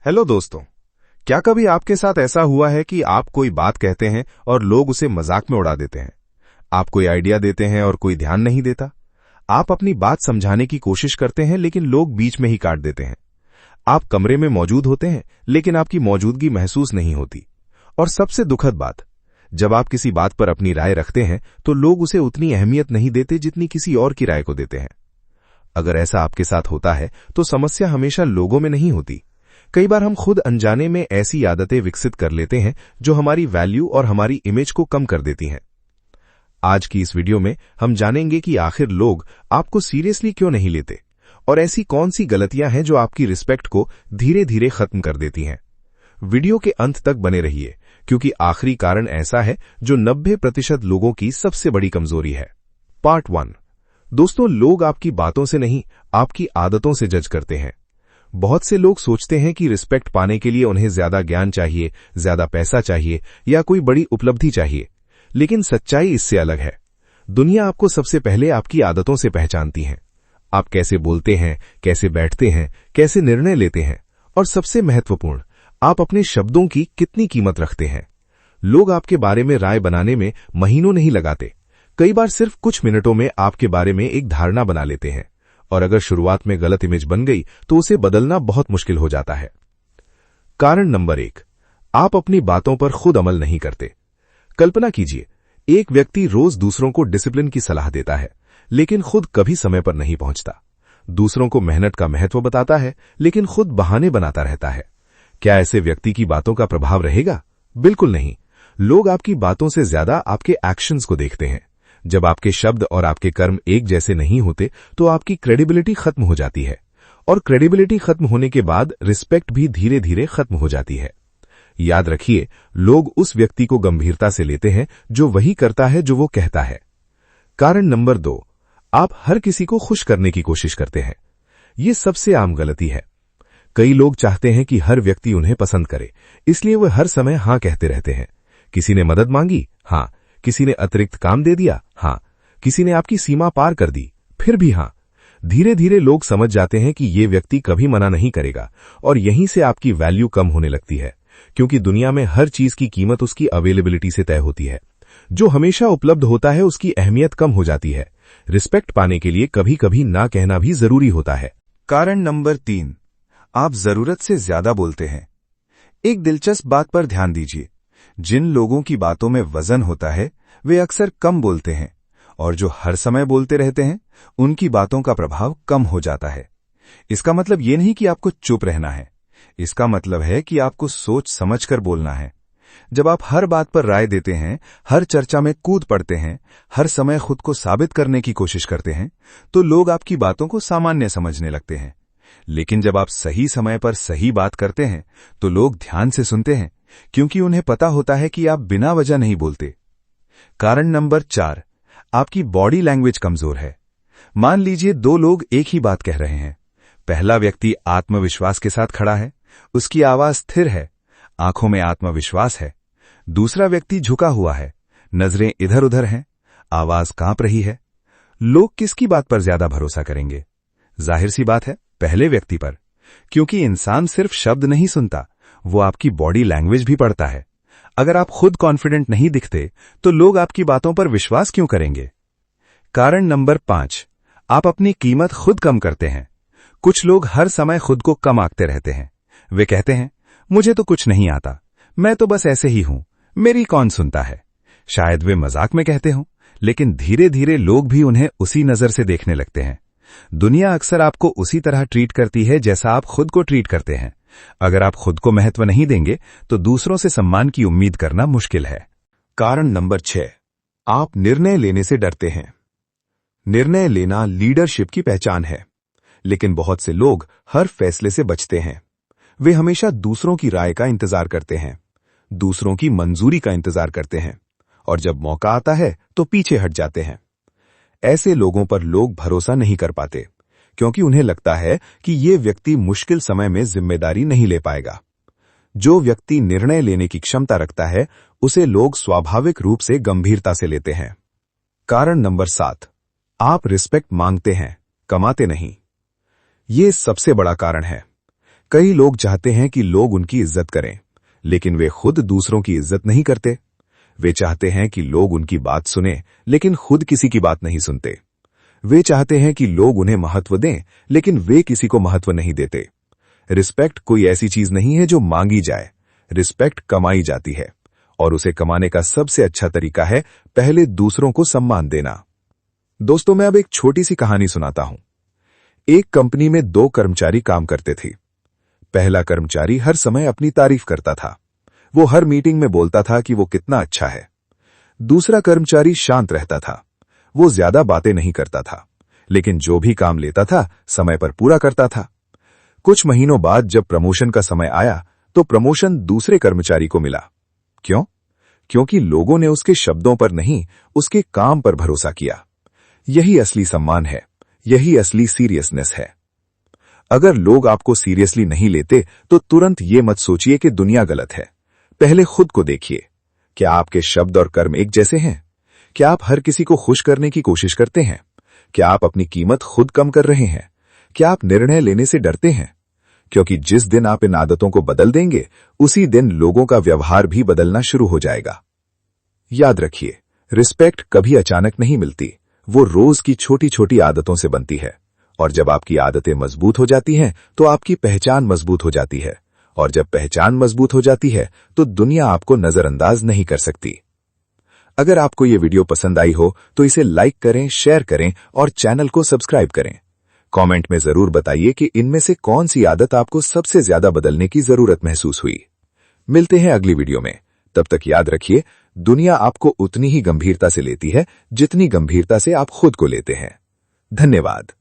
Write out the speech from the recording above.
Hello दोस्तों, क्या कभी आपके साथ ऐसा हुआ है कि आप कोई बात कहते हैं और लोग उसे मजाक में उड़ा देते हैं? आप कोई आइडिया देते हैं और कोई ध्यान नहीं देता। आप अपनी बात समझाने की कोशिश करते हैं लेकिन लोग बीच में ही काट देते हैं। आप कमरे में मौजूद होते हैं लेकिन आपकी मौजूदगी महसूस नहीं होती। और सबसे दुखद बात, जब आप किसी बात पर अपनी राय रखते हैं तो लोग उसे उतनी अहमियत नहीं देते जितनी किसी और की राय को देते हैं। अगर ऐसा आपके साथ होता है तो समस्या हमेशा लोगों में नहीं होती। कई बार हम खुद अनजाने में ऐसी आदतें विकसित कर लेते हैं जो हमारी वैल्यू और हमारी इमेज को कम कर देती हैं। आज की इस वीडियो में हम जानेंगे कि आखिर लोग आपको सीरियसली क्यों नहीं लेते और ऐसी कौन सी गलतियां हैं जो आपकी रिस्पेक्ट को धीरे धीरे खत्म कर देती हैं। वीडियो के अंत तक बने रहिए क्योंकि आखिरी कारण ऐसा है जो 90% लोगों की सबसे बड़ी कमजोरी है। पार्ट 1। दोस्तों, लोग आपकी बातों से नहीं, आपकी आदतों से जज करते हैं। बहुत से लोग सोचते हैं कि रिस्पेक्ट पाने के लिए उन्हें ज्यादा ज्ञान चाहिए, ज्यादा पैसा चाहिए या कोई बड़ी उपलब्धि चाहिए, लेकिन सच्चाई इससे अलग है। दुनिया आपको सबसे पहले आपकी आदतों से पहचानती है। आप कैसे बोलते हैं, कैसे बैठते हैं, कैसे निर्णय लेते हैं और सबसे महत्वपूर्ण, आप अपने शब्दों की कितनी कीमत रखते हैं। लोग आपके बारे में राय बनाने में महीनों नहीं लगाते, कई बार सिर्फ कुछ मिनटों में आपके बारे में एक धारणा बना लेते हैं। और अगर शुरुआत में गलत इमेज बन गई तो उसे बदलना बहुत मुश्किल हो जाता है। कारण नंबर 1, आप अपनी बातों पर खुद अमल नहीं करते। कल्पना कीजिए, एक व्यक्ति रोज दूसरों को डिसिप्लिन की सलाह देता है लेकिन खुद कभी समय पर नहीं पहुंचता। दूसरों को मेहनत का महत्व बताता है लेकिन खुद बहाने बनाता रहता है। क्या ऐसे व्यक्ति की बातों का प्रभाव रहेगा? बिल्कुल नहीं। लोग आपकी बातों से ज्यादा आपके एक्शंस को देखते हैं। जब आपके शब्द और आपके कर्म एक जैसे नहीं होते तो आपकी क्रेडिबिलिटी खत्म हो जाती है और क्रेडिबिलिटी खत्म होने के बाद रिस्पेक्ट भी धीरे धीरे खत्म हो जाती है। याद रखिए, लोग उस व्यक्ति को गंभीरता से लेते हैं जो वही करता है जो वो कहता है। कारण नंबर 2, आप हर किसी को खुश करने की कोशिश करते हैं। ये सबसे आम गलती है। कई लोग चाहते हैं कि हर व्यक्ति उन्हें पसंद करे, इसलिए वे हर समय हां कहते रहते हैं। किसी ने मदद मांगी, हां। किसी ने अतिरिक्त काम दे दिया, हां। किसी ने आपकी सीमा पार कर दी, फिर भी हां। धीरे धीरे लोग समझ जाते हैं कि ये व्यक्ति कभी मना नहीं करेगा और यहीं से आपकी वैल्यू कम होने लगती है, क्योंकि दुनिया में हर चीज की कीमत उसकी अवेलेबिलिटी से तय होती है। जो हमेशा उपलब्ध होता है उसकी अहमियत कम हो जाती है। रिस्पेक्ट पाने के लिए कभी कभी ना कहना भी जरूरी होता है। कारण नंबर 3, आप जरूरत से ज्यादा बोलते हैं। एक दिलचस्प बात पर ध्यान दीजिए, जिन लोगों की बातों में वजन होता है वे अक्सर कम बोलते हैं और जो हर समय बोलते रहते हैं उनकी बातों का प्रभाव कम हो जाता है। इसका मतलब ये नहीं कि आपको चुप रहना है, इसका मतलब है कि आपको सोच समझकर बोलना है। जब आप हर बात पर राय देते हैं, हर चर्चा में कूद पड़ते हैं, हर समय खुद को साबित करने की कोशिश करते हैं, तो लोग आपकी बातों को सामान्य समझने लगते हैं। लेकिन जब आप सही समय पर सही बात करते हैं तो लोग ध्यान से सुनते हैं, क्योंकि उन्हें पता होता है कि आप बिना वजह नहीं बोलते। कारण नंबर 4, आपकी बॉडी लैंग्वेज कमजोर है। मान लीजिए 2 लोग एक ही बात कह रहे हैं। पहला व्यक्ति आत्मविश्वास के साथ खड़ा है, उसकी आवाज स्थिर है, आंखों में आत्मविश्वास है। दूसरा व्यक्ति झुका हुआ है, नजरें इधर उधर हैं, आवाज कांप रही है। लोग किसकी बात पर ज्यादा भरोसा करेंगे? जाहिर सी बात है, पहले व्यक्ति पर, क्योंकि इंसान सिर्फ शब्द नहीं सुनता, वो आपकी बॉडी लैंग्वेज भी पढ़ता है। अगर आप खुद कॉन्फिडेंट नहीं दिखते तो लोग आपकी बातों पर विश्वास क्यों करेंगे? कारण नंबर 5, आप अपनी कीमत खुद कम करते हैं। कुछ लोग हर समय खुद को कम आंकते रहते हैं। वे कहते हैं, मुझे तो कुछ नहीं आता, मैं तो बस ऐसे ही हूं, मेरी कौन सुनता है। शायद वे मजाक में कहते हों, लेकिन धीरे धीरे लोग भी उन्हें उसी नजर से देखने लगते हैं। दुनिया अक्सर आपको उसी तरह ट्रीट करती है जैसा आप खुद को ट्रीट करते हैं। अगर आप खुद को महत्व नहीं देंगे तो दूसरों से सम्मान की उम्मीद करना मुश्किल है। कारण नंबर 6, आप निर्णय लेने से डरते हैं। निर्णय लेना लीडरशिप की पहचान है, लेकिन बहुत से लोग हर फैसले से बचते हैं। वे हमेशा दूसरों की राय का इंतजार करते हैं, दूसरों की मंजूरी का इंतजार करते हैं और जब मौका आता है तो पीछे हट जाते हैं। ऐसे लोगों पर लोग भरोसा नहीं कर पाते, क्योंकि उन्हें लगता है कि ये व्यक्ति मुश्किल समय में जिम्मेदारी नहीं ले पाएगा। जो व्यक्ति निर्णय लेने की क्षमता रखता है उसे लोग स्वाभाविक रूप से गंभीरता से लेते हैं। कारण नंबर 7, आप रिस्पेक्ट मांगते हैं, कमाते नहीं। ये सबसे बड़ा कारण है। कई लोग चाहते हैं कि लोग उनकी इज्जत करें, लेकिन वे खुद दूसरों की इज्जत नहीं करते। वे चाहते हैं कि लोग उनकी बात सुने, लेकिन खुद किसी की बात नहीं सुनते। वे चाहते हैं कि लोग उन्हें महत्व दें, लेकिन वे किसी को महत्व नहीं देते। रिस्पेक्ट कोई ऐसी चीज नहीं है जो मांगी जाए। रिस्पेक्ट कमाई जाती है, और उसे कमाने का सबसे अच्छा तरीका है पहले दूसरों को सम्मान देना। दोस्तों, मैं अब एक छोटी सी कहानी सुनाता हूं। एक कंपनी में 2 कर्मचारी काम करते थे। पहला कर्मचारी हर समय अपनी तारीफ करता था। वो हर मीटिंग में बोलता था कि वो कितना अच्छा है। दूसरा कर्मचारी शांत रहता था। वो ज्यादा बातें नहीं करता था, लेकिन जो भी काम लेता था समय पर पूरा करता था। कुछ महीनों बाद जब प्रमोशन का समय आया, तो प्रमोशन दूसरे कर्मचारी को मिला। क्यों? क्योंकि लोगों ने उसके शब्दों पर नहीं, उसके काम पर भरोसा किया। यही असली सम्मान है, यही असली सीरियसनेस है। अगर लोग आपको सीरियसली नहीं लेते, तो तुरंत ये मत सोचिए कि दुनिया गलत है। पहले खुद को देखिए। क्या आपके शब्द और कर्म एक जैसे हैं? क्या आप हर किसी को खुश करने की कोशिश करते हैं? क्या आप अपनी कीमत खुद कम कर रहे हैं? क्या आप निर्णय लेने से डरते हैं? क्योंकि जिस दिन आप इन आदतों को बदल देंगे, उसी दिन लोगों का व्यवहार भी बदलना शुरू हो जाएगा। याद रखिए, रिस्पेक्ट कभी अचानक नहीं मिलती। वो रोज की छोटी छोटी आदतों से बनती है। और जब आपकी आदतें मजबूत हो जाती हैं, तो आपकी पहचान मजबूत हो जाती है। और जब पहचान मजबूत हो जाती है, तो दुनिया आपको नजरअंदाज नहीं कर सकती। अगर आपको ये वीडियो पसंद आई हो, तो इसे लाइक करें, शेयर करें और चैनल को सब्सक्राइब करें। कमेंट में जरूर बताइए कि इनमें से कौन सी आदत आपको सबसे ज्यादा बदलने की जरूरत महसूस हुई। मिलते हैं अगली वीडियो में। तब तक याद रखिए, दुनिया आपको उतनी ही गंभीरता से लेती है जितनी गंभीरता से आप खुद को लेते हैं। धन्यवाद।